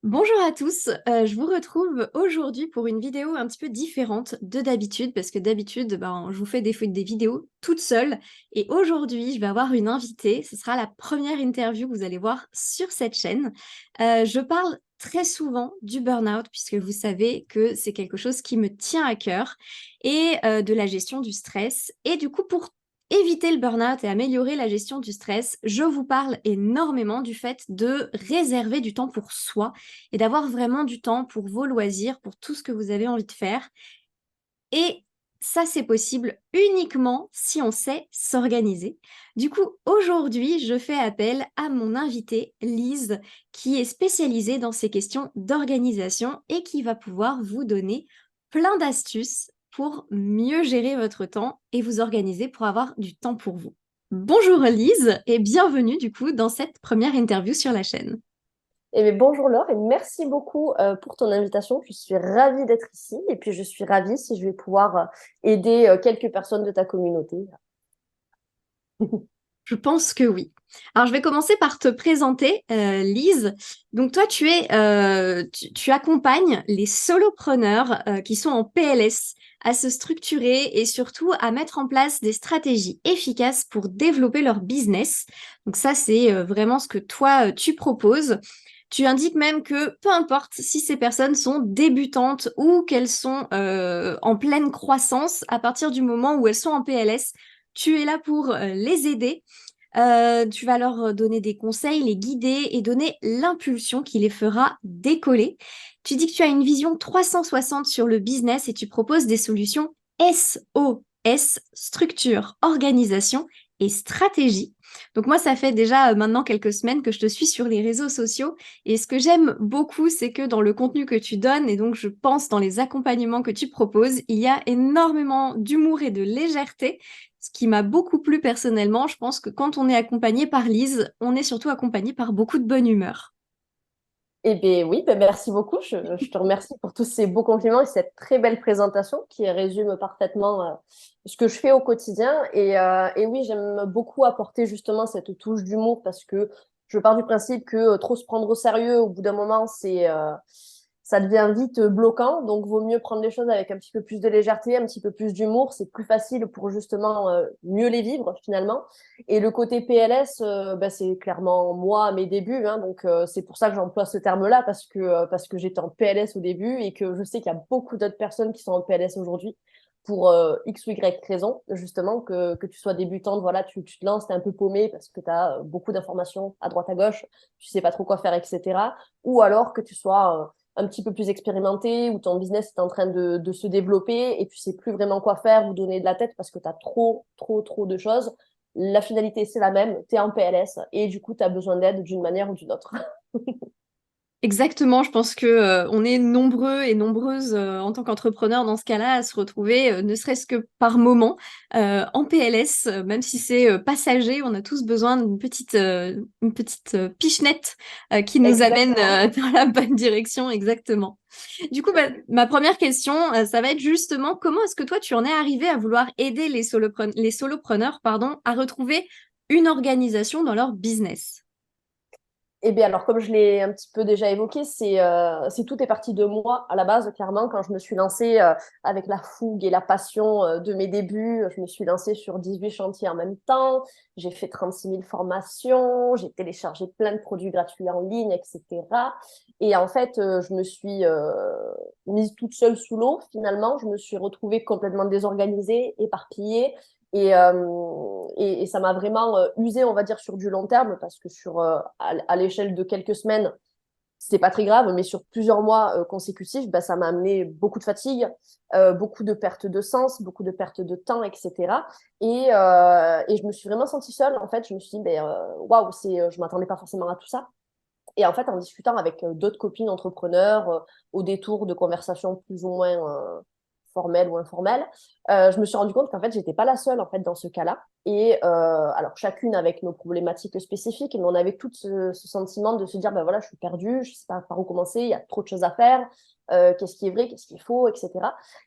Bonjour à tous, je vous retrouve aujourd'hui pour une vidéo un petit peu différente de d'habitude, parce que d'habitude, je vous fais des vidéos toute seule et aujourd'hui, je vais avoir une invitée. Ce sera la première interview que vous allez voir sur cette chaîne. Je parle très souvent du burn-out puisque vous savez que c'est quelque chose qui me tient à cœur et de la gestion du stress et du coup, pour éviter le burn-out et améliorer la gestion du stress, je vous parle énormément du fait de réserver du temps pour soi et d'avoir vraiment du temps pour vos loisirs, pour tout ce que vous avez envie de faire. Et ça, c'est possible uniquement si on sait s'organiser. Du coup, aujourd'hui, je fais appel à mon invitée, Lise, qui est spécialisée dans ces questions d'organisation et qui va pouvoir vous donner plein d'astuces pour mieux gérer votre temps et vous organiser pour avoir du temps pour vous. Bonjour Lise et bienvenue du coup dans cette première interview sur la chaîne. Eh bien, bonjour Laure et merci beaucoup pour ton invitation. Je suis ravie d'être ici et puis je suis ravie si je vais pouvoir aider quelques personnes de ta communauté. Je pense que oui. Alors, je vais commencer par te présenter, Lise. Donc, toi, tu accompagnes les solopreneurs qui sont en PLS à se structurer et surtout à mettre en place des stratégies efficaces pour développer leur business. Donc, ça, c'est vraiment ce que toi, tu proposes. Tu indiques même que peu importe si ces personnes sont débutantes ou qu'elles sont en pleine croissance, à partir du moment où elles sont en PLS, tu es là pour les aider. Tu vas leur donner des conseils, les guider et donner l'impulsion qui les fera décoller. Tu dis que tu as une vision 360 sur le business et tu proposes des solutions SOS, structure, organisation et stratégie. Donc moi, ça fait déjà maintenant quelques semaines que je te suis sur les réseaux sociaux et ce que j'aime beaucoup, c'est que dans le contenu que tu donnes et donc je pense dans les accompagnements que tu proposes, il y a énormément d'humour et de légèreté, ce qui m'a beaucoup plu personnellement. Je pense que quand on est accompagné par Lise, on est surtout accompagné par beaucoup de bonne humeur. Eh bien oui, ben, merci beaucoup. Je te remercie pour tous ces beaux compliments et cette très belle présentation qui résume parfaitement ce que je fais au quotidien. Et oui, j'aime beaucoup apporter justement cette touche d'humour parce que je pars du principe que trop se prendre au sérieux, au bout d'un moment, ça devient vite bloquant. Donc, vaut mieux prendre les choses avec un petit peu plus de légèreté, un petit peu plus d'humour. C'est plus facile pour justement mieux les vivre finalement. Et le côté PLS, bah, c'est clairement moi à mes débuts, hein, donc c'est pour ça que j'emploie ce terme-là parce que j'étais en PLS au début et que je sais qu'il y a beaucoup d'autres personnes qui sont en PLS aujourd'hui pour X ou Y raison, justement, que tu sois débutante, voilà, tu te lances, t'es un peu paumé parce que tu as beaucoup d'informations à droite à gauche, tu sais pas trop quoi faire, etc. Ou alors que tu sois un petit peu plus expérimenté, où ton business est en train de se développer et tu sais plus vraiment quoi faire ou donner de la tête parce que tu as trop de choses. La finalité, c'est la même, tu es en PLS et du coup, tu as besoin d'aide d'une manière ou d'une autre. Exactement, je pense que on est nombreux et nombreuses en tant qu'entrepreneurs dans ce cas-là à se retrouver, ne serait-ce que par moment, en PLS, même si c'est passager, on a tous besoin une petite pichenette qui nous amène Exactement. dans la bonne direction, exactement. Du coup, ma première question, ça va être justement comment est-ce que toi tu en es arrivé à vouloir aider les solopreneurs, pardon, à retrouver une organisation dans leur business? Eh bien, alors, comme je l'ai un petit peu déjà évoqué, c'est tout est parti de moi à la base, clairement, quand je me suis lancée avec la fougue et la passion de mes débuts. Je me suis lancée sur 18 chantiers en même temps. J'ai fait 36 000 formations. J'ai téléchargé plein de produits gratuits en ligne, etc. Et en fait, je me suis mise toute seule sous l'eau, finalement. Je me suis retrouvée complètement désorganisée, éparpillée. Et ça m'a vraiment usé, on va dire, sur du long terme, parce que à l'échelle de quelques semaines, c'était pas très grave, mais sur plusieurs mois consécutifs, bah, ça m'a amené beaucoup de fatigue, beaucoup de perte de sens, beaucoup de perte de temps, etc. Et je me suis vraiment sentie seule. En fait, je me suis dit, ben, waouh, je m'attendais pas forcément à tout ça. Et en fait, en discutant avec d'autres copines entrepreneurs, au détour de conversations plus ou moins formelles ou informelles, je me suis rendu compte qu'en fait, j'étais pas la seule en fait dans ce cas-là. Et alors chacune avec nos problématiques spécifiques, mais on avait tout ce sentiment de se dire, ben voilà, je suis perdue, je sais pas par où commencer, il y a trop de choses à faire, qu'est-ce qui est vrai, qu'est-ce qu'il faut, etc.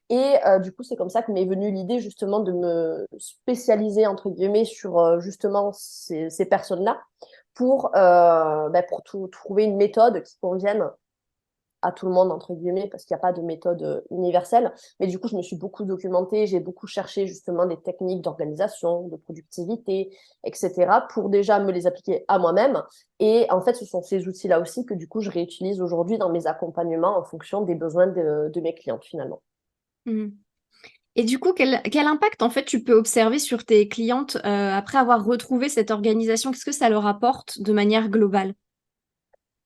Et du coup, c'est comme ça que m'est venue l'idée justement de me spécialiser entre guillemets sur justement ces personnes-là pour trouver une méthode qui convienne à tout le monde, entre guillemets, parce qu'il n'y a pas de méthode universelle. Mais du coup, je me suis beaucoup documentée, j'ai beaucoup cherché justement des techniques d'organisation, de productivité, etc., pour déjà me les appliquer à moi-même. Et en fait, ce sont ces outils-là aussi que du coup, je réutilise aujourd'hui dans mes accompagnements en fonction des besoins de mes clientes, finalement. Mhm. Et du coup, quel impact en fait tu peux observer sur tes clientes après avoir retrouvé cette organisation? Qu'est-ce que ça leur apporte de manière globale?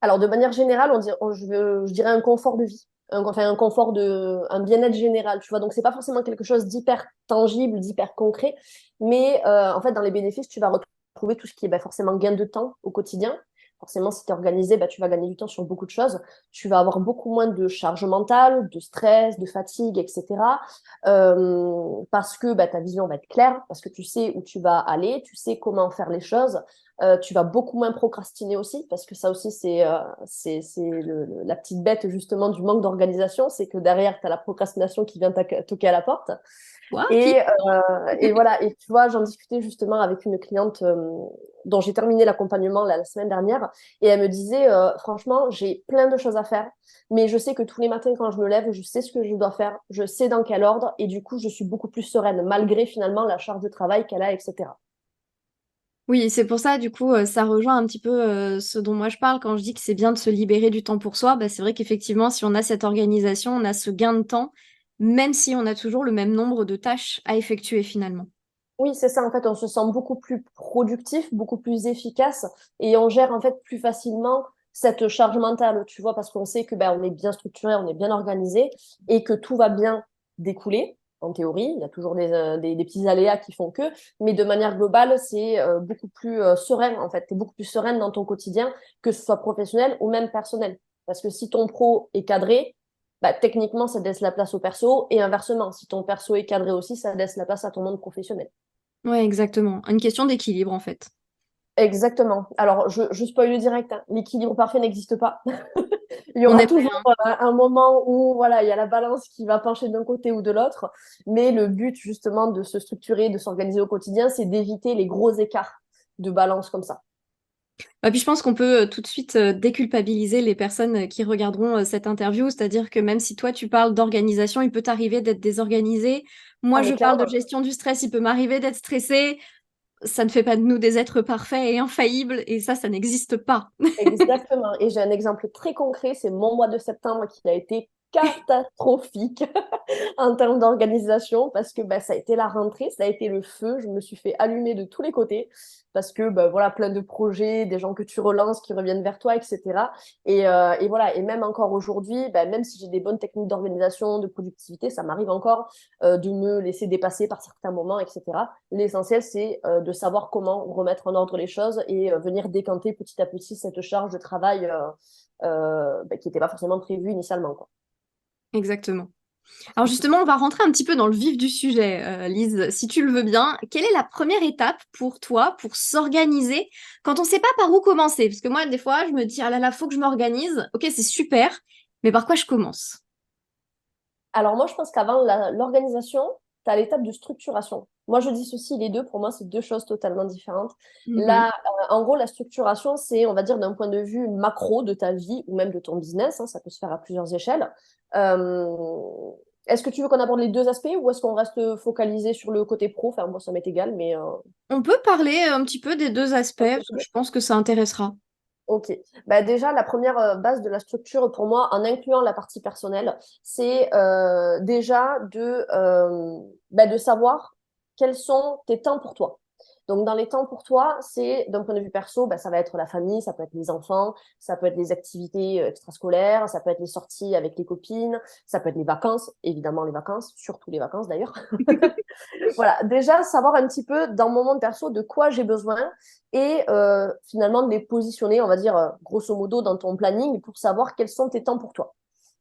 Alors, de manière générale, je dirais un confort de vie, enfin un confort un bien-être général, tu vois. Donc, c'est pas forcément quelque chose d'hyper tangible, d'hyper concret, mais en fait, dans les bénéfices, tu vas retrouver tout ce qui est forcément gain de temps au quotidien. Forcément, si tu es organisé, tu vas gagner du temps sur beaucoup de choses. Tu vas avoir beaucoup moins de charge mentale, de stress, de fatigue, etc. Parce que ta vision va être claire, parce que tu sais où tu vas aller, tu sais comment faire les choses. Tu vas beaucoup moins procrastiner aussi, parce que ça aussi, la petite bête justement du manque d'organisation, c'est que derrière, tu as la procrastination qui vient toquer à la porte. Quoi? Qui? Et voilà, et tu vois, j'en discutais justement avec une cliente dont j'ai terminé l'accompagnement la semaine dernière, et elle me disait, franchement, j'ai plein de choses à faire, mais je sais que tous les matins quand je me lève, je sais ce que je dois faire, je sais dans quel ordre, et du coup, je suis beaucoup plus sereine, malgré finalement la charge de travail qu'elle a, etc. Oui, c'est pour ça, du coup, ça rejoint un petit peu ce dont moi je parle quand je dis que c'est bien de se libérer du temps pour soi. Bah, c'est vrai qu'effectivement, si on a cette organisation, on a ce gain de temps, même si on a toujours le même nombre de tâches à effectuer finalement. Oui, c'est ça. En fait, on se sent beaucoup plus productif, beaucoup plus efficace et on gère en fait plus facilement cette charge mentale, tu vois, parce qu'on sait que on est bien structuré, on est bien organisé et que tout va bien découler. En théorie, il y a toujours des petits aléas qui font que, mais de manière globale, c'est beaucoup plus serein en fait. Tu es beaucoup plus sereine dans ton quotidien, que ce soit professionnel ou même personnel. Parce que si ton pro est cadré, techniquement, ça laisse la place au perso et inversement, si ton perso est cadré aussi, ça laisse la place à ton monde professionnel. Ouais, exactement. Une question d'équilibre en fait. Exactement. Alors, je spoil direct, hein. L'équilibre parfait n'existe pas. Il y On aura aimerait, toujours hein. un moment où voilà, il y a la balance qui va pencher d'un côté ou de l'autre. Mais le but, justement, de se structurer, de s'organiser au quotidien, c'est d'éviter les gros écarts de balance comme ça. Et puis je pense qu'on peut tout de suite déculpabiliser les personnes qui regarderont cette interview, c'est-à-dire que même si toi tu parles d'organisation, il peut t'arriver d'être désorganisé. Moi, Ah, mais je parle de clairement. gestion du stress, il peut m'arriver d'être stressé. Ça ne fait pas de nous des êtres parfaits et infaillibles, et ça n'existe pas. Exactement. Et j'ai un exemple très concret, c'est mon mois de septembre qui a été catastrophique en termes d'organisation parce que ça a été la rentrée, ça a été le feu. Je me suis fait allumer de tous les côtés parce que voilà, plein de projets, des gens que tu relances qui reviennent vers toi, etc. Et voilà, et même encore aujourd'hui, même si j'ai des bonnes techniques d'organisation, de productivité, ça m'arrive encore de me laisser dépasser par certains moments, etc. L'essentiel, c'est de savoir comment remettre en ordre les choses et venir décanter petit à petit cette charge de travail qui n'était pas forcément prévue initialement, quoi. Exactement. Alors justement, on va rentrer un petit peu dans le vif du sujet, Lise, si tu le veux bien. Quelle est la première étape pour toi pour s'organiser quand on ne sait pas par où commencer? Parce que moi, des fois, je me dis, ah là là, faut que je m'organise. Ok, c'est super, mais par quoi je commence? Alors moi, je pense qu'avant l'organisation, tu as l'étape de structuration. Moi, je dissocie les deux. Pour moi, c'est deux choses totalement différentes. Mhm. Là, en gros, la structuration, c'est, on va dire, d'un point de vue macro de ta vie ou même de ton business, hein, ça peut se faire à plusieurs échelles. Euh, Est-ce que tu veux qu'on aborde les deux aspects ou est-ce qu'on reste focalisé sur le côté pro? Enfin, moi, ça m'est égal, mais On peut parler un petit peu des deux aspects, parce que ok. je pense que ça intéressera. Ok. Déjà, la première base de la structure pour moi, en incluant la partie personnelle, c'est déjà de savoir quels sont tes temps pour toi. Donc, dans les temps pour toi, c'est d'un point de vue perso, ça va être la famille, ça peut être les enfants, ça peut être les activités extrascolaires, ça peut être les sorties avec les copines, ça peut être les vacances, évidemment les vacances, surtout les vacances d'ailleurs. Voilà, déjà savoir un petit peu dans mon monde perso de quoi j'ai besoin et finalement de les positionner, on va dire grosso modo dans ton planning pour savoir quels sont tes temps pour toi.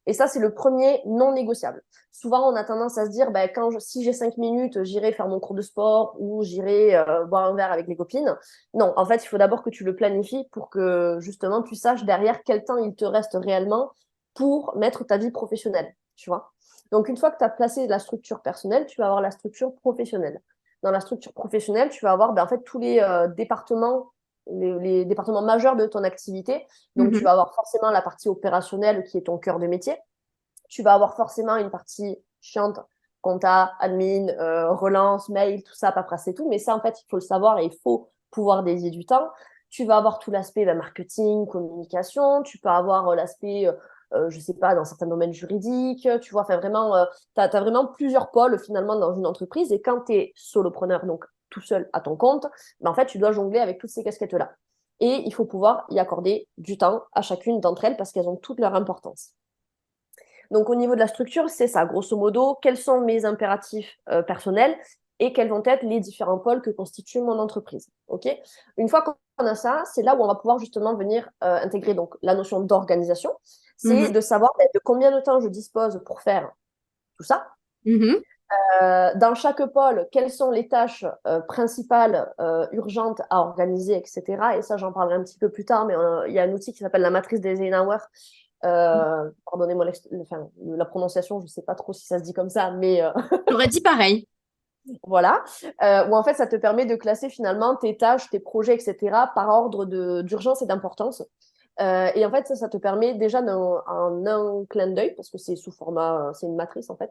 Et ça, c'est le premier non négociable. Souvent, on a tendance à se dire, si j'ai 5 minutes, j'irai faire mon cours de sport ou j'irai boire un verre avec les copines. Non, en fait, il faut d'abord que tu le planifies pour que justement tu saches derrière quel temps il te reste réellement pour mettre ta vie professionnelle, tu vois. Donc, une fois que tu as placé la structure personnelle, tu vas avoir la structure professionnelle. Dans la structure professionnelle, tu vas avoir en fait tous les départements les départements majeurs de ton activité. Donc, tu Mhm. vas avoir forcément la partie opérationnelle qui est ton cœur de métier. Tu vas avoir forcément une partie chiante, compta, admin, relance, mail, tout ça, paperasse et tout. Mais ça, en fait, il faut le savoir et il faut pouvoir dédier du temps. Tu vas avoir tout l'aspect marketing, communication. Tu peux avoir l'aspect, je sais pas, dans certains domaines juridiques. Tu vois, enfin, vraiment, tu as vraiment plusieurs pôles finalement dans une entreprise. Et quand tu es solopreneur, donc tout seul à ton compte, ben, en fait, tu dois jongler avec toutes ces casquettes-là. Et il faut pouvoir y accorder du temps à chacune d'entre elles parce qu'elles ont toute leur importance. Donc, au niveau de la structure, c'est ça, grosso modo, quels sont mes impératifs personnels et quels vont être les différents pôles que constitue mon entreprise. Ok. Une fois qu'on a ça, c'est là où on va pouvoir justement venir intégrer donc la notion d'organisation. C'est Mhm. de savoir de combien de temps je dispose pour faire tout ça. Mhm. Dans chaque pôle, quelles sont les tâches principales, urgentes à organiser, etc. Et ça, j'en parlerai un petit peu plus tard, mais il y a un outil qui s'appelle la matrice des Eisenhower. Pardonnez-moi la prononciation, je ne sais pas trop si ça se dit comme ça, mais J'aurais dit pareil. voilà. Où en fait, ça te permet de classer finalement tes tâches, tes projets, etc. par ordre d'urgence et d'importance. Et en fait, ça te permet déjà en un clin d'œil, parce que c'est sous format, c'est une matrice en fait.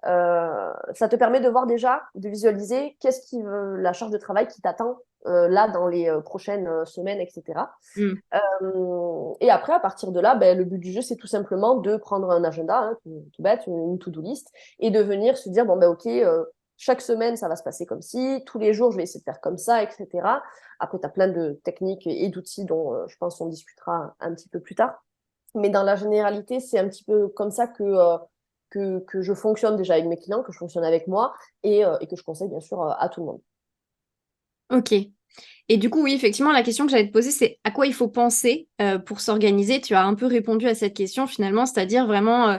Ça te permet de voir déjà, de visualiser la charge de travail qui t'attend là dans les prochaines semaines, etc. Mm. Et après, à partir de là, ben, le but du jeu, c'est tout simplement de prendre un agenda, hein, tout bête, une to-do list, et de venir se dire, bon, ben, ok, chaque semaine, ça va se passer comme ci, tous les jours, je vais essayer de faire comme ça, etc. Après, tu as plein de techniques et d'outils dont je pense on discutera un petit peu plus tard. Mais dans la généralité, c'est un petit peu comme ça que je fonctionne déjà avec mes clients, que je fonctionne avec moi et que je conseille bien sûr à tout le monde. Ok. Et du coup, oui, effectivement, la question que j'allais te poser, c'est à quoi il faut penser pour s'organiser. Tu as un peu répondu à cette question finalement, c'est-à-dire vraiment,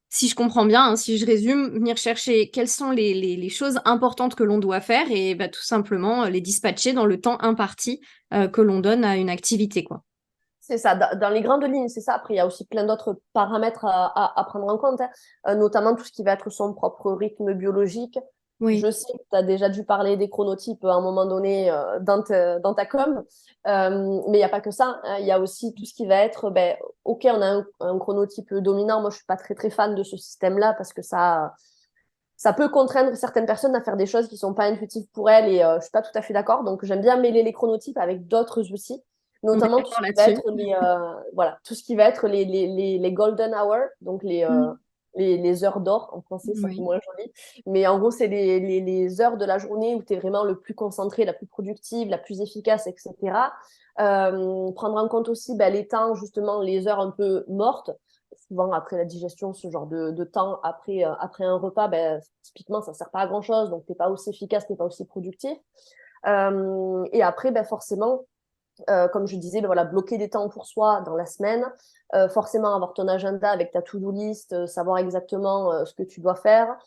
si je comprends bien, hein, si je résume, venir chercher quelles sont les choses importantes que l'on doit faire et bah, tout simplement les dispatcher dans le temps imparti que l'on donne à une activité, quoi. C'est ça, dans les grandes lignes, c'est ça. Après, il y a aussi plein d'autres paramètres à prendre en compte, hein. Notamment tout ce qui va être son propre rythme biologique. Oui. Je sais que tu as déjà dû parler des chronotypes à un moment donné dans ta com, mais il n'y a pas que ça, hein. Il y a aussi tout ce qui va être, ben, OK, on a un chronotype dominant. Moi, je suis pas très, très fan de ce système-là parce que ça peut contraindre certaines personnes à faire des choses qui sont pas intuitives pour elles et je suis pas tout à fait d'accord. Donc, j'aime bien mêler les chronotypes avec d'autres outils, On est notamment tout ce d'accord qui va là-dessus. être voilà, tout ce qui va être les golden hours, donc Mm. les heures d'or en français, ça fait Oui. moins joli. Mais en gros, c'est les heures de la journée où tu es vraiment le plus concentré, la plus productive, la plus efficace, etc. Prendre en compte aussi ben, les temps, justement, les heures un peu mortes. Souvent, après la digestion, ce genre de temps après un repas, ben, typiquement, ça ne sert pas à grand-chose. Donc, tu n'es pas aussi efficace, tu n'es pas aussi productif. Et après, ben, forcément, comme je disais, ben, voilà, bloquer des temps pour soi dans la semaine, forcément avoir ton agenda avec ta to-do list, savoir exactement ce que tu dois faire,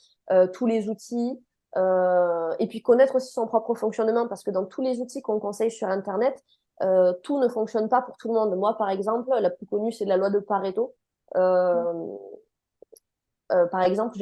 tous les outils, et puis connaître aussi son propre fonctionnement, parce que dans tous les outils qu'on conseille sur Internet, tout ne fonctionne pas pour tout le monde. Moi, par exemple, la plus connue, c'est la loi de Pareto. Euh, par exemple,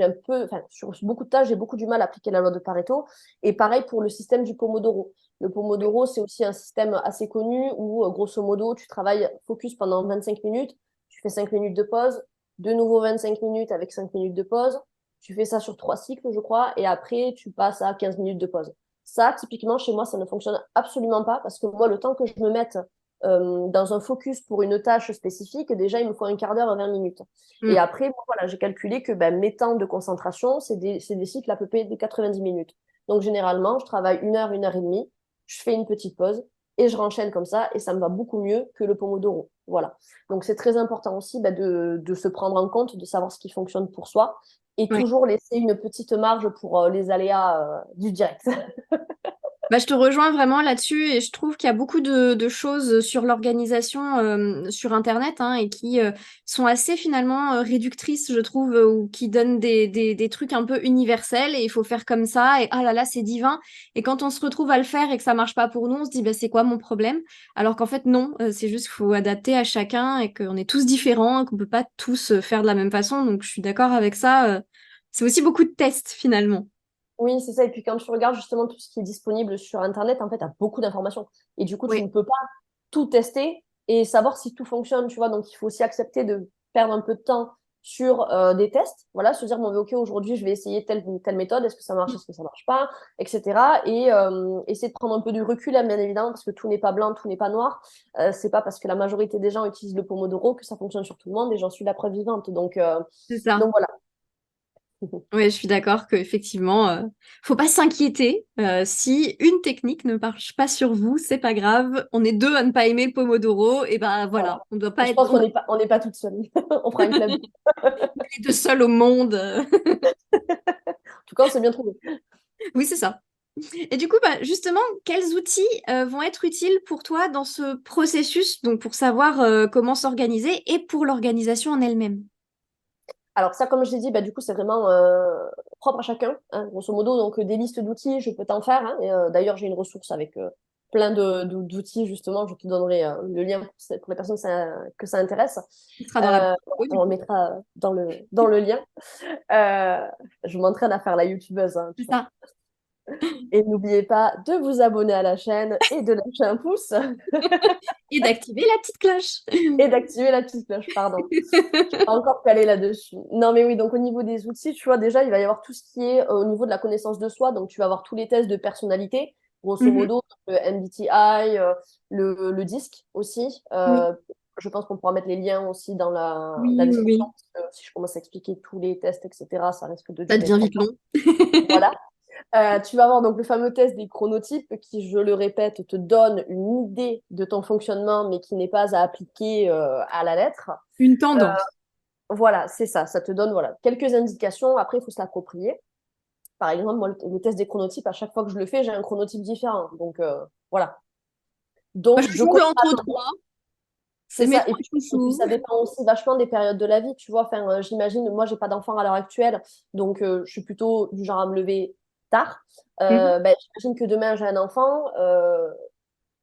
sur beaucoup de tâches, j'ai beaucoup du mal à appliquer la loi de Pareto. Et pareil pour le système du Pomodoro. Le Pomodoro, c'est aussi un système assez connu où, grosso modo, tu travailles focus pendant 25 minutes, tu fais 5 minutes de pause, de nouveau 25 minutes avec 5 minutes de pause. Tu fais ça sur 3 cycles, je crois, et après, tu passes à 15 minutes de pause. Ça, typiquement, chez moi, ça ne fonctionne absolument pas parce que moi, le temps que je me mette dans un focus pour une tâche spécifique, déjà, il me faut un quart d'heure à 20 minutes. Et Mm. après, bon, voilà, j'ai calculé que ben, mes temps de concentration, c'est des cycles à peu près de 90 minutes. Donc, généralement, je travaille une heure et demie, je fais une petite pause et je renchaîne comme ça et ça me va beaucoup mieux que le Pomodoro. Voilà. Donc, c'est très important aussi ben, de se prendre en compte, de savoir ce qui fonctionne pour soi et Ouais. toujours laisser une petite marge pour les aléas du direct. Bah, je te rejoins vraiment là-dessus et je trouve qu'il y a beaucoup de choses sur l'organisation sur Internet hein, et qui sont assez finalement réductrices, je trouve, ou qui donnent des trucs un peu universels et il faut faire comme ça et ah là là, c'est divin. Et quand on se retrouve à le faire et que ça marche pas pour nous, on se dit bah, c'est quoi mon problème? Alors qu'en fait, non, c'est juste qu'il faut adapter à chacun et qu'on est tous différents, qu'on peut pas tous faire de la même façon. Donc je suis d'accord avec ça. C'est aussi beaucoup de tests finalement. Oui, c'est ça. Et puis quand tu regardes justement tout ce qui est disponible sur Internet, en fait, tu as beaucoup d'informations. Et du coup, tu Oui, ne peux pas tout tester et savoir si tout fonctionne, tu vois. Donc, il faut aussi accepter de perdre un peu de temps sur des tests. Voilà, se dire, bon, mais OK, aujourd'hui, je vais essayer telle ou telle méthode. Est-ce que ça marche? Est-ce que ça marche pas? Etc. Et essayer de prendre un peu du recul, hein, bien évidemment, parce que tout n'est pas blanc, tout n'est pas noir. C'est pas parce que la majorité des gens utilisent le Pomodoro que ça fonctionne sur tout le monde et j'en suis la preuve vivante. c'est ça. Donc voilà. Oui, je suis d'accord qu'effectivement, faut pas s'inquiéter. Si une technique ne marche pas sur vous, c'est pas grave. On est deux à ne pas aimer le Pomodoro, et ben voilà, Voilà. on doit Et pas je être pense qu'on n'est pas toutes seules. On fera un club. les deux seuls au monde. En tout cas, on s'est bien trouvé. Oui, c'est ça. Et du coup, bah, justement, quels outils vont être utiles pour toi dans ce processus, donc pour savoir comment s'organiser et pour l'organisation en elle-même? Alors ça, comme je l'ai dit, bah, du coup, c'est vraiment propre à chacun, hein, grosso modo. Donc, des listes d'outils, je peux t'en faire, hein. Et, d'ailleurs, j'ai une ressource avec plein d'outils, justement. Je te donnerai le lien pour les personnes que ça intéresse. Il sera dans la bio, du On le coup. mettra dans le lien. Euh, je m'entraîne à faire la youtubeuse, hein, C'est tu vois. ça. Et n'oubliez pas de vous abonner à la chaîne et de lâcher un pouce Et d'activer la petite cloche. et d'activer la petite cloche, pardon. Encore calé là-dessus. Non, mais oui, donc au niveau des outils, tu vois, déjà, il va y avoir tout ce qui est au niveau de la connaissance de soi. Donc, tu vas avoir tous les tests de personnalité, grosso Mhm. modo, le MBTI, le DISC aussi. Oui, Je pense qu'on pourra mettre les liens aussi dans la oui, oui, description. oui. Parce que si je commence à expliquer tous les tests, etc., ça risque de Ça durer devient trop vite longtemps. long. Voilà. Tu vas avoir donc le fameux test des chronotypes qui, je le répète, te donne une idée de ton fonctionnement, mais qui n'est pas à appliquer à la lettre. Une Euh, tendance. voilà, c'est ça. Ça te donne voilà, quelques indications. Après, il faut se l'approprier. Par exemple, moi, le test des chronotypes, à chaque fois que je le fais, j'ai un chronotype différent. Donc, voilà. Moi, Donc, je je jongle connais ma entre langue. trois. C'est C'est mes ça. trois Et puis, chouchous. ça dépend aussi vachement des périodes de la vie. Tu vois, enfin, j'imagine, moi, j'ai pas d'enfant à l'heure actuelle. Donc, je suis plutôt du genre à me lever tard. Mhm. Ben, j'imagine que demain, j'ai un enfant.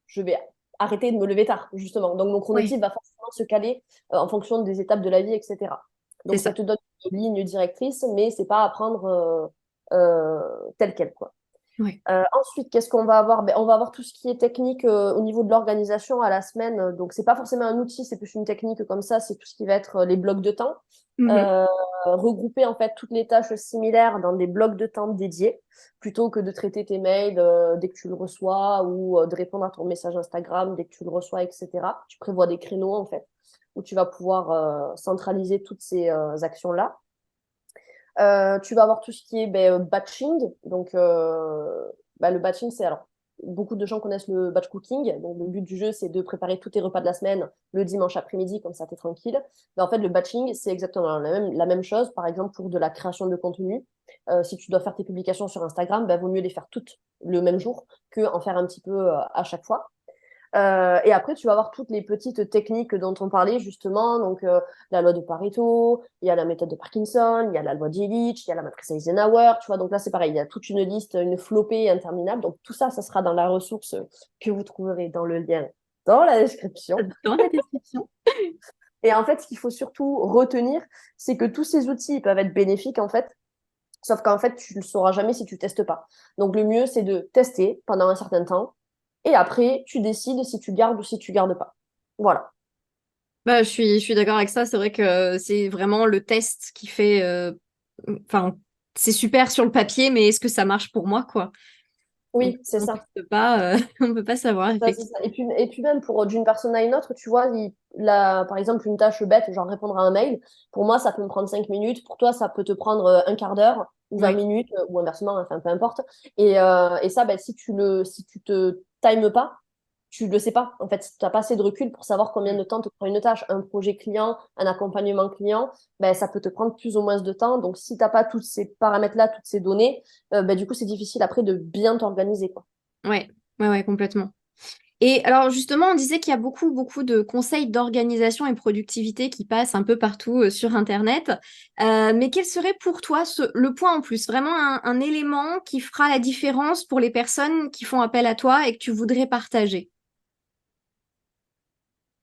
Je vais arrêter de me lever tard, justement. Donc, mon Ouais, chronotype va forcément se caler en fonction des étapes de la vie, etc. c'est Donc, ça ça. te donne une ligne directrice, mais c'est pas à prendre tel quel, quoi. Ouais. Ensuite, qu'est-ce qu'on va avoir? Ben, on va avoir tout ce qui est technique au niveau de l'organisation à la semaine. Donc, c'est pas forcément un outil, c'est plus une technique comme ça. C'est tout ce qui va être les blocs de temps. Mhm. Euh, Regrouper en fait toutes les tâches similaires dans des blocs de temps dédiés, plutôt que de traiter tes mails dès que tu le reçois ou de répondre à ton message Instagram dès que tu le reçois, etc. Tu prévois des créneaux en fait où tu vas pouvoir centraliser toutes ces actions-là. Tu vas avoir tout ce qui est ben, batching. Donc, bah, le batching, c'est alors, beaucoup de gens connaissent le batch cooking. Donc, le but du jeu, c'est de préparer tous tes repas de la semaine le dimanche après-midi, comme ça, tu es tranquille. Mais en fait, le batching, c'est exactement la même chose. Par exemple, pour de la création de contenu, si tu dois faire tes publications sur Instagram, bah, vaut mieux les faire toutes le même jour que en faire un petit peu à chaque fois. Et après, tu vas avoir toutes les petites techniques dont on parlait justement, donc la loi de Pareto, il y a la méthode de Parkinson, il y a la loi de Illich, il y a la matrice Eisenhower, tu vois, donc là c'est pareil, il y a toute une liste, une flopée interminable, donc tout ça, ça sera dans la ressource que vous trouverez dans le lien dans la description. Dans la description. Et en fait, ce qu'il faut surtout retenir, c'est que tous ces outils ils peuvent être bénéfiques en fait, sauf qu'en fait, tu ne le sauras jamais si tu testes pas. Donc le mieux, c'est de tester pendant un certain temps, et après, tu décides si tu gardes ou si tu gardes pas. Voilà. Bah, je suis d'accord avec ça. C'est vrai que c'est vraiment le test qui fait. Enfin, c'est super sur le papier, mais est-ce que ça marche pour moi, quoi? Donc, Oui, c'est on ça. teste pas, on peut pas savoir, Ça, c'est effectivement. ça. Et puis même pour d'une personne à une autre, tu vois, par exemple, une tâche bête, genre répondre à un mail, pour moi, ça peut me prendre 5 minutes. Pour toi, ça peut te prendre un quart d'heure ou 20 Ouais. minutes, ou inversement, enfin, peu importe. Et ça, ben, si tu te times pas, tu le sais pas. En fait, si tu n'as pas assez de recul pour savoir combien de temps te prend une tâche, un projet client, un accompagnement client, ben, ça peut te prendre plus ou moins de temps. Donc, si tu n'as pas tous ces paramètres-là, toutes ces données, ben, du coup, c'est difficile après de bien t'organiser, quoi. Ouais, ouais, ouais, complètement. Et alors justement, on disait qu'il y a beaucoup, beaucoup de conseils d'organisation et productivité qui passent un peu partout sur Internet. Mais quel serait pour toi le point en plus, vraiment un élément qui fera la différence pour les personnes qui font appel à toi et que tu voudrais partager?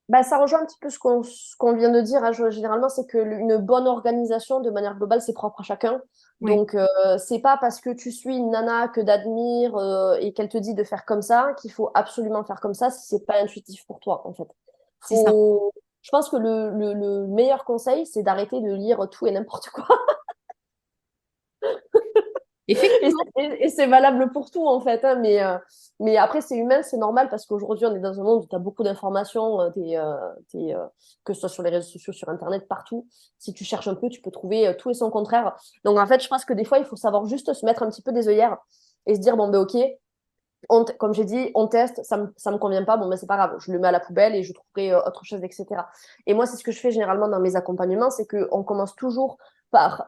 Bah, ça rejoint un petit peu ce qu'on vient de dire, hein. Généralement, c'est que une bonne organisation, de manière globale, c'est propre à chacun. Oui, Donc, c'est pas parce que tu suis une nana que d'admire et qu'elle te dit de faire comme ça qu'il faut absolument faire comme ça si c'est pas intuitif pour toi, en fait. c'est ça. Je pense que le meilleur conseil, c'est d'arrêter de lire tout et n'importe quoi. Et Effectivement. et c'est valable pour tout, en fait, hein, mais après, c'est humain, c'est normal parce qu'aujourd'hui, on est dans un monde où tu as beaucoup d'informations, que ce soit sur les réseaux sociaux, sur Internet, partout. Si tu cherches un peu, tu peux trouver tout et son contraire. Donc, en fait, je pense que des fois, il faut savoir juste se mettre un petit peu des œillères et se dire, bon, ben, ok, comme j'ai dit, on teste, ça me convient pas, bon, ben, c'est pas grave, je le mets à la poubelle et je trouverai autre chose, etc. Et moi, c'est ce que je fais généralement dans mes accompagnements, c'est qu'on commence toujours par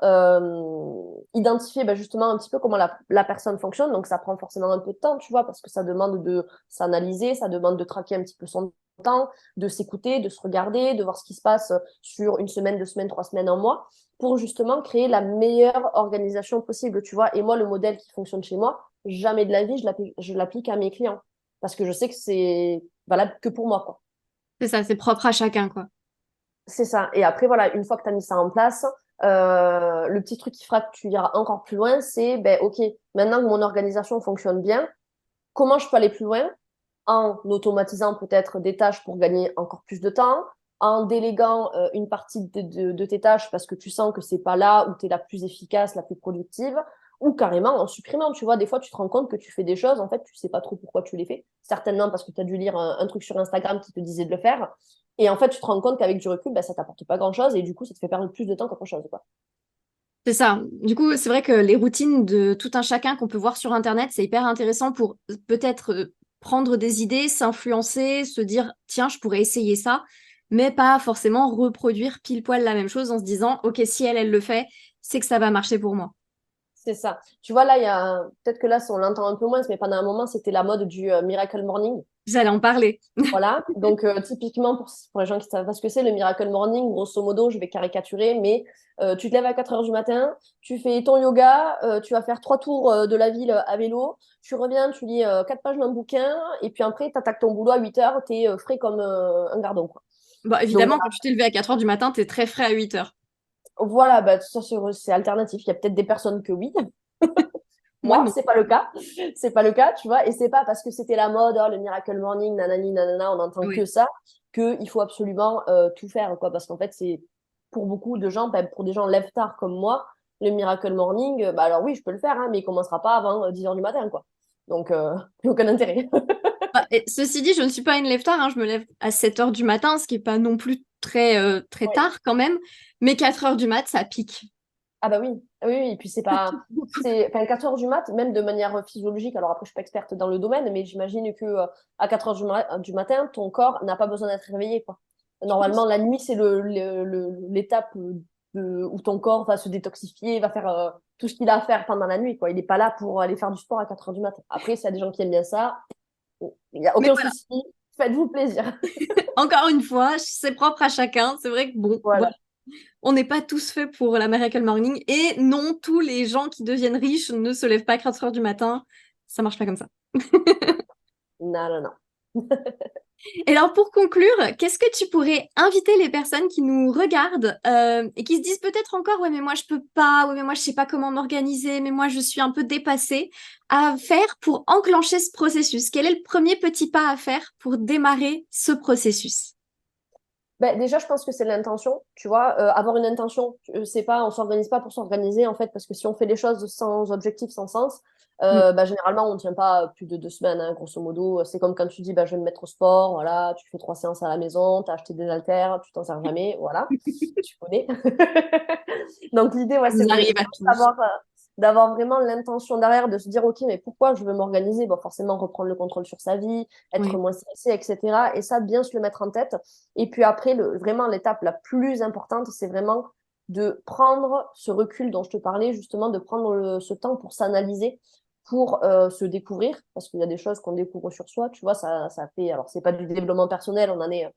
identifier ben, justement un petit peu comment la personne fonctionne. Donc, ça prend forcément un peu de temps, tu vois, parce que ça demande de s'analyser, ça demande de traquer un petit peu son temps, de s'écouter, de se regarder, de voir ce qui se passe sur une semaine, 2 semaines, 3 semaines, un mois, pour justement créer la meilleure organisation possible, tu vois. Et moi, le modèle qui fonctionne chez moi, jamais de la vie, je l'applique à mes clients. Parce que je sais que c'est valable que pour moi, quoi. C'est ça, c'est propre à chacun, quoi. C'est ça. Et après, voilà, une fois que tu as mis ça en place, le petit truc qui fera que tu iras encore plus loin, c'est, ben, OK, maintenant que mon organisation fonctionne bien, comment je peux aller plus loin en automatisant peut-être des tâches pour gagner encore plus de temps, en déléguant une partie de tes tâches parce que tu sens que c'est pas là où tu es la plus efficace, la plus productive, ou carrément en supprimant. Tu vois, des fois, tu te rends compte que tu fais des choses, en fait, tu sais pas trop pourquoi tu les fais. Certainement parce que tu as dû lire un truc sur Instagram qui te disait de le faire. Et en fait, tu te rends compte qu'avec du recul, bah, ça t'apporte pas grand-chose et du coup, ça te fait perdre plus de temps qu'autre chose, quoi. C'est ça. Du coup, c'est vrai que les routines de tout un chacun qu'on peut voir sur Internet, c'est hyper intéressant pour peut-être prendre des idées, s'influencer, se dire, tiens, je pourrais essayer ça, mais pas forcément reproduire pile poil la même chose en se disant, OK, si elle le fait, c'est que ça va marcher pour moi. C'est ça. Tu vois, là, peut-être que là, on l'entend un peu moins, mais pendant un moment, c'était la mode du Miracle Morning. J'allais en parler. Voilà, donc typiquement pour les gens qui savent pas ce que c'est, le Miracle Morning, grosso modo, je vais caricaturer, mais tu te lèves à 4 heures du matin, tu fais ton yoga, tu vas faire 3 tours de la ville à vélo, tu reviens, tu lis 4 pages d'un bouquin, et puis après, tu attaques ton boulot à 8 heures, tu es frais comme un gardon, quoi. Bon, Donc évidemment, quand tu t'es levé à 4 heures du matin, t'es très frais à 8 heures. voilà, bah, ça c'est alternatif. Il y a peut-être des personnes que oui. Moi, Moi, non. c'est pas le cas. C'est pas le cas, tu vois. Et c'est pas parce que c'était la mode, oh, le Miracle Morning, nanani, nanana, on n'entend que Oui. ça, qu'il faut absolument tout faire, quoi. Parce qu'en fait, c'est pour beaucoup de gens, pour des gens lève tard comme moi, le Miracle Morning, bah alors oui, je peux le faire, hein, mais il commencera pas avant 10 heures du matin, quoi. Donc, plus aucun intérêt. Bah, et ceci dit, je ne suis pas une lève-tard, hein, je me lève à 7 heures du matin, ce qui n'est pas non plus très Ouais. tard quand même, mais 4 heures du mat, ça pique. Ah bah oui, ah oui, oui. Et puis c'est pas, c'est, enfin, 4 heures du mat, même de manière physiologique. Alors après, je suis pas experte dans le domaine, mais j'imagine que à 4 heures du matin, ton corps n'a pas besoin d'être réveillé, quoi. Normalement, la nuit, c'est l'étape où ton corps va se détoxifier, va faire tout ce qu'il a à faire pendant la nuit, quoi. Il n'est pas là pour aller faire du sport à 4 heures du matin. Après, s'il y a des gens qui aiment bien ça, il n'y a Mais aucun voilà, souci. Faites-vous plaisir. encore une fois, c'est propre à chacun. C'est vrai que bon, voilà, Voilà. on n'est pas tous faits pour la Miracle Morning. Et non, tous les gens qui deviennent riches ne se lèvent pas à 4 heures du matin. Ça marche pas comme ça. Non, non, non. Et alors, pour conclure, qu'est-ce que tu pourrais inviter les personnes qui nous regardent et qui se disent peut-être encore, ouais, mais moi, je peux pas, ouais, mais moi, je sais pas comment m'organiser, mais moi, je suis un peu dépassée, à faire pour enclencher ce processus? Quel est le premier petit pas à faire pour démarrer ce processus? Ben, déjà, je pense que c'est l'intention, tu vois. Avoir une intention, c'est pas, on s'organise pas pour s'organiser, en fait, parce que si on fait les choses sans objectif, sans sens, Mm. ben, généralement, on ne tient pas plus de 2 semaines, hein, grosso modo. C'est comme quand tu dis, ben, je vais me mettre au sport, voilà, tu fais 3 séances à la maison, tu as acheté des haltères, tu t'en sers jamais, voilà, tu connais. Donc, l'idée, ouais, Ça c'est nous arrive à vraiment tous. d'avoir vraiment l'intention derrière, de se dire, OK, mais pourquoi je veux m'organiser? Bon, forcément, reprendre le contrôle sur sa vie, être Oui. moins stressé, etc. Et ça, bien se le mettre en tête. Et puis après, vraiment, l'étape la plus importante, c'est vraiment de prendre ce recul dont je te parlais, justement, de prendre ce temps pour s'analyser, pour se découvrir, parce qu'il y a des choses qu'on découvre sur soi, tu vois, ça fait, alors c'est pas du développement personnel, on en est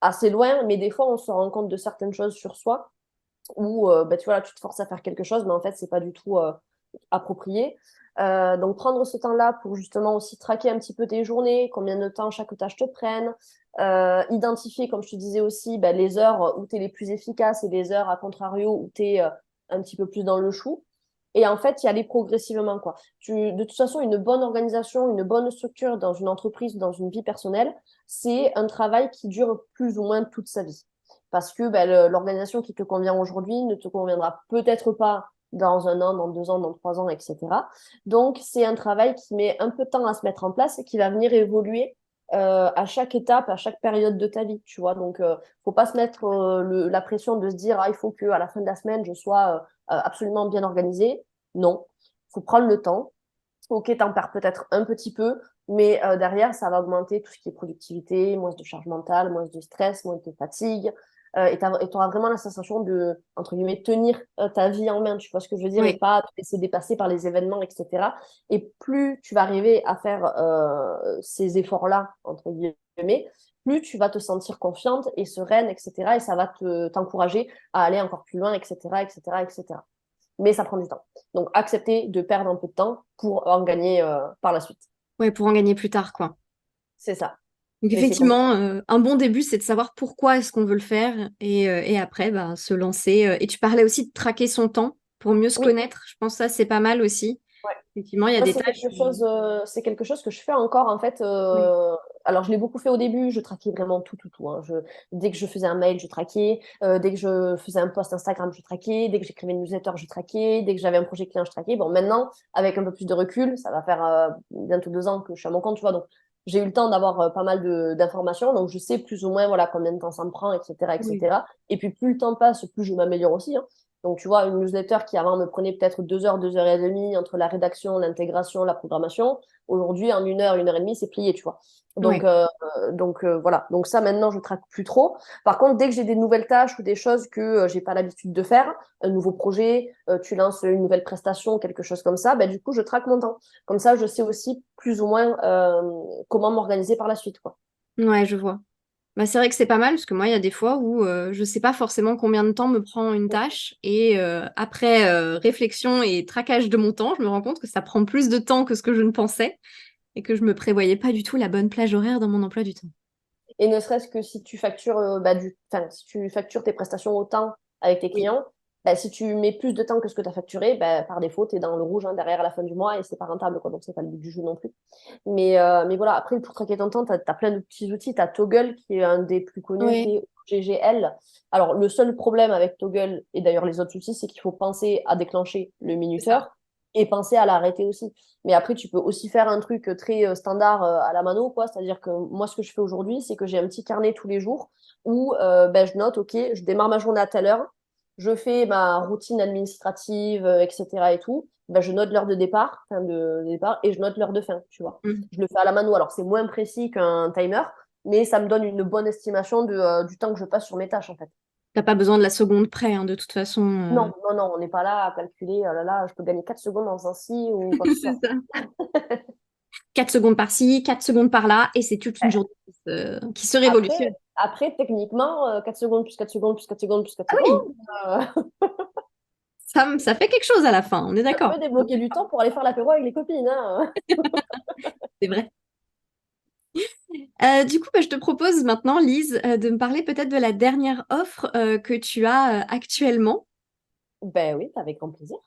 assez loin, mais des fois, on se rend compte de certaines choses sur soi, où bah, tu vois, là, tu te forces à faire quelque chose, mais en fait, c'est pas du tout approprié. Donc, prendre ce temps-là pour justement aussi traquer un petit peu tes journées, combien de temps chaque tâche te prenne, identifier, comme je te disais aussi, ben, les heures où tu es les plus efficaces et les heures, à contrario, où tu es un petit peu plus dans le chou. Et en fait, y aller progressivement, quoi. De toute façon, une bonne organisation, une bonne structure dans une entreprise, dans une vie personnelle, c'est un travail qui dure plus ou moins toute sa vie. Parce que ben, l'organisation qui te convient aujourd'hui ne te conviendra peut-être pas dans 1 an, dans 2 ans, dans 3 ans, etc. Donc, c'est un travail qui met un peu de temps à se mettre en place et qui va venir évoluer à chaque étape, à chaque période de ta vie, tu vois. Donc, faut pas se mettre la pression de se dire, ah, il faut que à la fin de la semaine, je sois absolument bien organisée. Non, faut prendre le temps. Ok, t'en perds peut-être un petit peu, mais derrière, ça va augmenter tout ce qui est productivité, moins de charge mentale, moins de stress, moins de fatigue. Et tu auras vraiment la sensation de, entre guillemets, tenir ta vie en main, tu vois ce que je veux dire, et Oui, pas te laisser dépasser par les événements, etc. Et plus tu vas arriver à faire ces efforts-là, entre guillemets, plus tu vas te sentir confiante et sereine, etc. Et ça va t'encourager à aller encore plus loin, etc., etc., etc. Mais ça prend du temps. Donc, accepter de perdre un peu de temps pour en gagner par la suite. ouais, pour en gagner plus tard, quoi. C'est ça. Donc Mais c'est compliqué. effectivement, un bon début, c'est de savoir pourquoi est-ce qu'on veut le faire et après, bah, se lancer. Et tu parlais aussi de traquer son temps pour mieux se Oui, connaître. Je pense que ça, c'est pas mal aussi. ouais. Effectivement, il y a Moi, des tâches. c'est quelque chose que je fais encore, en fait. Oui, Alors, je l'ai beaucoup fait au début. Je traquais vraiment tout, tout, tout, hein. Dès que je faisais un mail, je traquais. Dès que je faisais un post Instagram, je traquais. Dès que j'écrivais une newsletter, je traquais. Dès que j'avais un projet client, je traquais. Bon, maintenant, avec un peu plus de recul, ça va faire bientôt 2 ans que je suis à mon compte, tu vois. Donc, j'ai eu le temps d'avoir pas mal d'informations. Donc, je sais plus ou moins, voilà, combien de temps ça me prend, etc., oui, etc. Et puis, plus le temps passe, plus je m'améliore aussi, hein. Donc, tu vois, une newsletter qui avant me prenait peut-être 2 heures, 2 heures et demie entre la rédaction, l'intégration, la programmation. Aujourd'hui, en 1 heure, 1 heure et demie, c'est plié, tu vois. Donc, oui. voilà. Donc, ça, maintenant, je traque plus trop. Par contre, dès que j'ai des nouvelles tâches ou des choses que j'ai pas l'habitude de faire, un nouveau projet, tu lances une nouvelle prestation, quelque chose comme ça, ben, du coup, je traque mon temps. Comme ça, je sais aussi plus ou moins comment m'organiser par la suite, quoi. Ouais, je vois. Bah, c'est vrai que c'est pas mal parce que moi, il y a des fois où je sais pas forcément combien de temps me prend une tâche et après réflexion et traquage de mon temps, je me rends compte que ça prend plus de temps que ce que je ne pensais et que je me prévoyais pas du tout la bonne plage horaire dans mon emploi du temps. Et ne serait-ce que si tu factures, enfin, si tu factures tes prestations autant avec tes Oui. clients, bah, si tu mets plus de temps que ce que tu as facturé, bah, par défaut, tu es dans le rouge hein, derrière à la fin du mois et c'est pas rentable, quoi. Donc, c'est pas le but du jeu non plus. Mais voilà, après, pour traquer ton temps, tu as plein de petits outils. Tu as Toggle, qui est un des plus connus, Oui, TOGGL. Alors, le seul problème avec Toggle, et d'ailleurs les autres outils, c'est qu'il faut penser à déclencher le c'est ça. minuteur et penser à l'arrêter aussi. Mais après, tu peux aussi faire un truc très standard à la mano, quoi. C'est-à-dire que moi, ce que je fais aujourd'hui, c'est que j'ai un petit carnet tous les jours où ben, je note, OK, je démarre ma journée à telle heure, je fais ma routine administrative, etc. et tout. Ben, je note l'heure de départ, de départ, et je note l'heure de fin, tu vois. Mm. Je le fais à la mano. Alors, c'est moins précis qu'un timer, mais ça me donne une bonne estimation du temps que je passe sur mes tâches, en fait. T'as pas besoin de la seconde près, hein, de toute façon. Non, non, non, on n'est pas là à calculer, oh là là, je peux gagner 4 secondes dans un si ou quoi que ce C'est soit. ça. 4 secondes par-ci, 4 secondes par-là, et c'est toute une journée qui se révolutionne. Après techniquement, 4 secondes plus 4 secondes plus 4 secondes plus 4 Ah oui, secondes, ça fait quelque chose à la fin, on est ça d'accord. peut débloquer du temps pour aller faire l'apéro avec les copines, hein. C'est vrai. Du coup, bah, je te propose maintenant, Lise, de me parler peut-être de la dernière offre que tu as actuellement. Ben oui, avec grand plaisir.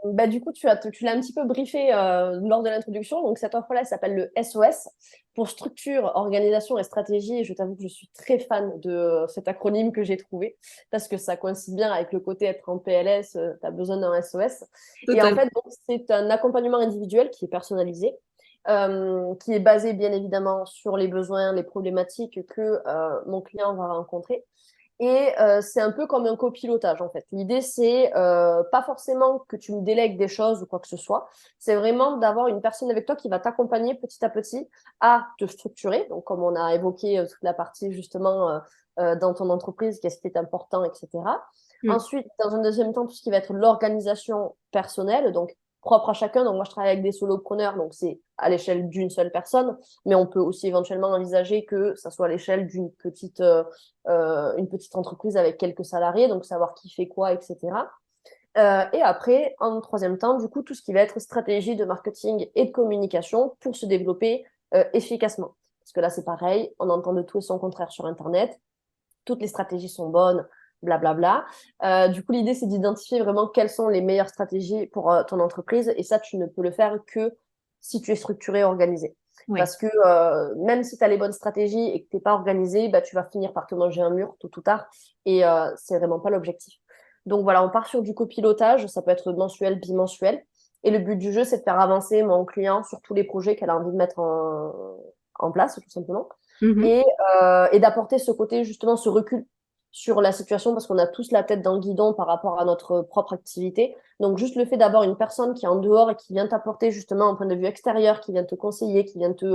Bah, du coup, tu l'as un petit peu briefé lors de l'introduction. Donc, cette offre-là, elle s'appelle le SOS pour structure, organisation et stratégie. Et je t'avoue que je suis très fan de cet acronyme que j'ai trouvé parce que ça coïncide bien avec le côté être en PLS, tu as besoin d'un SOS. Et en Totalement. fait, donc, c'est un accompagnement individuel qui est personnalisé, qui est basé bien évidemment sur les besoins, les problématiques que mon client va rencontrer. Et c'est un peu comme un copilotage en fait. L'idée, c'est pas forcément que tu me délègues des choses ou quoi que ce soit. C'est vraiment d'avoir une personne avec toi qui va t'accompagner petit à petit à te structurer. Donc, comme on a évoqué toute la partie justement dans ton entreprise, qu'est-ce qui est important, etc. Mm. Ensuite, dans un deuxième temps, tout ce qui va être l'organisation personnelle, donc propre à chacun. Donc, moi, je travaille avec des solopreneurs, donc c'est à l'échelle d'une seule personne, mais on peut aussi éventuellement envisager que ça soit à l'échelle une petite entreprise avec quelques salariés, donc savoir qui fait quoi, etc. Et après, en troisième temps, du coup, tout ce qui va être stratégie de marketing et de communication pour se développer efficacement. Parce que là, c'est pareil, on entend de tout et son contraire sur Internet. Toutes les stratégies sont bonnes, blablabla. Du coup, l'idée, c'est d'identifier vraiment quelles sont les meilleures stratégies pour ton entreprise. Et ça, tu ne peux le faire que si tu es structuré et organisé. Ouais. Parce que même si tu as les bonnes stratégies et que tu n'es pas organisé, bah, tu vas finir par te manger un mur tôt ou tard. Et c'est vraiment pas l'objectif. Donc voilà, on part sur du copilotage. Ça peut être mensuel, bimensuel. Et le but du jeu, c'est de faire avancer mon client sur tous les projets qu'elle a envie de mettre en place, tout simplement. Mhm. Et d'apporter ce côté, justement, ce recul sur la situation parce qu'on a tous la tête dans le guidon par rapport à notre propre activité. Donc, juste le fait d'avoir une personne qui est en dehors et qui vient t'apporter justement un point de vue extérieur, qui vient te conseiller, qui vient te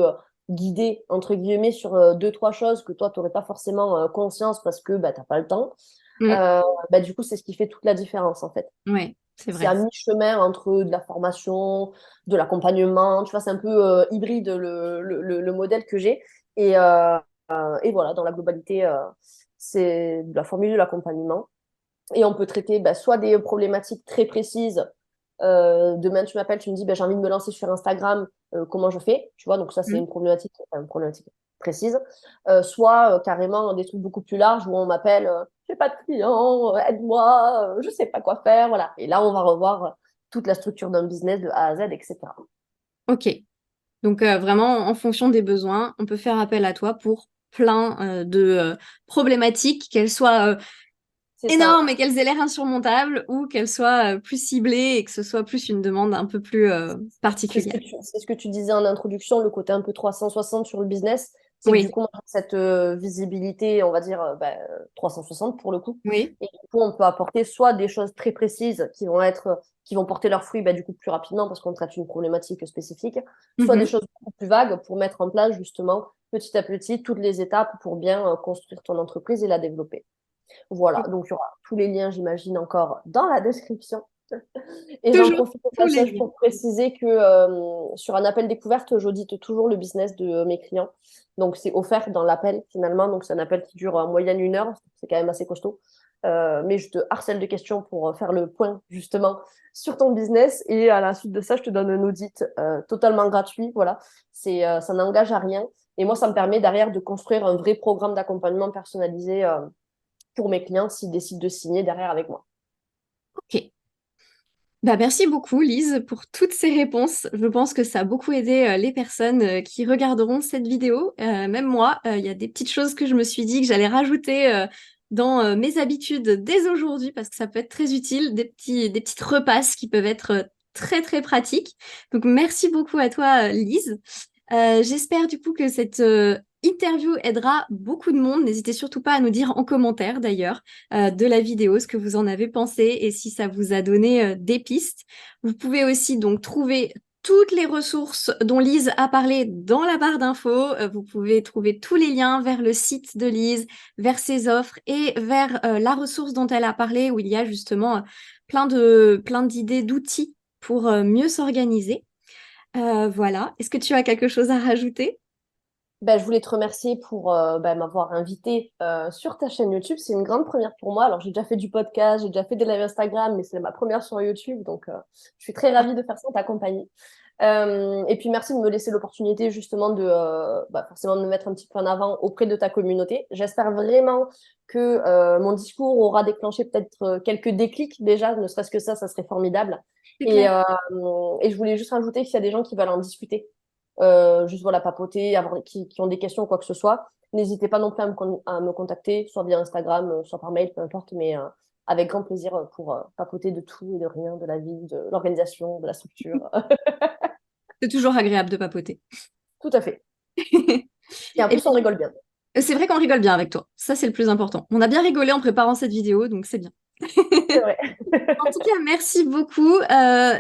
guider, entre guillemets, sur deux, trois choses que toi, tu n'aurais pas forcément conscience parce que bah, tu n'as pas le temps. Mm. Bah, du coup, c'est ce qui fait toute la différence, en fait. Ouais, c'est C'est vrai. à mi-chemin entre de la formation, de l'accompagnement. Tu vois, c'est un peu hybride le modèle que j'ai. Et, et voilà, dans la globalité, c'est de la formule de l'accompagnement. Et on peut traiter bah, soit des problématiques très précises. Demain, tu m'appelles, tu me dis, bah, j'ai envie de me lancer sur Instagram, comment je fais? Tu vois, donc ça, c'est Mm. une problématique précise. Soit carrément des trucs beaucoup plus larges où on m'appelle, j'ai pas de clients, aide-moi, je sais pas quoi faire. Voilà. Et là, on va revoir toute la structure d'un business de A à Z, etc. Ok. Donc vraiment, en fonction des besoins, on peut faire appel à toi pour plein de problématiques, qu'elles soient C'est ça. énormes et qu'elles aient l'air insurmontables ou qu'elles soient plus ciblées et que ce soit plus une demande un peu plus particulière. C'est ce que tu disais en introduction, le côté un peu 360 sur le business, c'est que du Oui, coup, on a cette visibilité, on va dire 360 pour le coup. oui. Et du coup, on peut apporter soit des choses très précises qui vont être, qui vont porter leurs fruits du coup plus rapidement parce qu'on traite une problématique spécifique, soit des Mhm. choses beaucoup plus vagues pour mettre en place justement petit à petit toutes les étapes pour bien construire ton entreprise et la développer. Voilà, donc il y aura tous les liens, j'imagine, encore dans la description. Et j'en Toujours profite au tous les passage liens. pour préciser que sur un appel découverte, j'audite toujours le business de mes clients. Donc, c'est offert dans l'appel finalement. Donc, c'est un appel qui dure en moyenne 1 heure. C'est quand même assez costaud. Mais je te harcèle de questions pour faire le point justement sur ton business. Et à la suite de ça, je te donne un audit totalement gratuit. Voilà, ça n'engage à rien. Et moi, ça me permet derrière de construire un vrai programme d'accompagnement personnalisé pour mes clients s'ils décident de signer derrière avec moi. Ok. Bah, merci beaucoup, Lise, pour toutes ces réponses. Je pense que ça a beaucoup aidé les personnes qui regarderont cette vidéo. Même moi, il y a des petites choses que je me suis dit que j'allais rajouter dans mes habitudes dès aujourd'hui parce que ça peut être très utile, des petites repasses qui peuvent être très, très pratiques. Donc, merci beaucoup à toi, Lise. J'espère du coup que cette interview aidera beaucoup de monde. N'hésitez surtout pas à nous dire en commentaire d'ailleurs de la vidéo ce que vous en avez pensé et si ça vous a donné des pistes. Vous pouvez aussi donc trouver toutes les ressources dont Lise a parlé dans la barre d'infos. Vous pouvez trouver tous les liens vers le site de Lise, vers ses offres et vers la ressource dont elle a parlé où il y a justement plein d'idées, d'outils pour mieux s'organiser. Voilà. Est-ce que tu as quelque chose à rajouter? Je voulais te remercier pour m'avoir invité sur ta chaîne YouTube. C'est une grande première pour moi. Alors, j'ai déjà fait du podcast, j'ai déjà fait des lives Instagram, mais c'est ma première sur YouTube. Donc, je suis très ravie de faire ça en ta compagnie. Et puis, merci de me laisser l'opportunité justement de forcément de me mettre un petit peu en avant auprès de ta communauté. J'espère vraiment que mon discours aura déclenché peut-être quelques déclics déjà, ne serait-ce que ça serait formidable. C'est Et, clair. euh, et je voulais juste rajouter qu'il y a des gens qui veulent en discuter juste voilà, papoter, qui ont des questions ou quoi que ce soit, n'hésitez pas non plus à me contacter, soit via Instagram, soit par mail, peu importe, mais avec grand plaisir pour papoter de tout et de rien, de la vie, de l'organisation, de la structure. C'est toujours agréable de papoter. Tout à fait. Et en Et plus, on puis, rigole bien. c'est vrai qu'on rigole bien avec toi. Ça, c'est le plus important. On a bien rigolé en préparant cette vidéo, donc c'est bien. C'est vrai. En tout cas, merci beaucoup.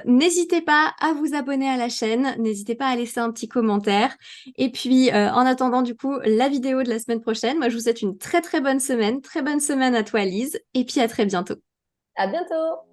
N'hésitez pas à vous abonner à la chaîne. N'hésitez pas à laisser un petit commentaire. Et puis, en attendant, du coup, la vidéo de la semaine prochaine, moi, je vous souhaite une très, très bonne semaine. Très bonne semaine à toi, Lise. Et puis, à très bientôt. À bientôt.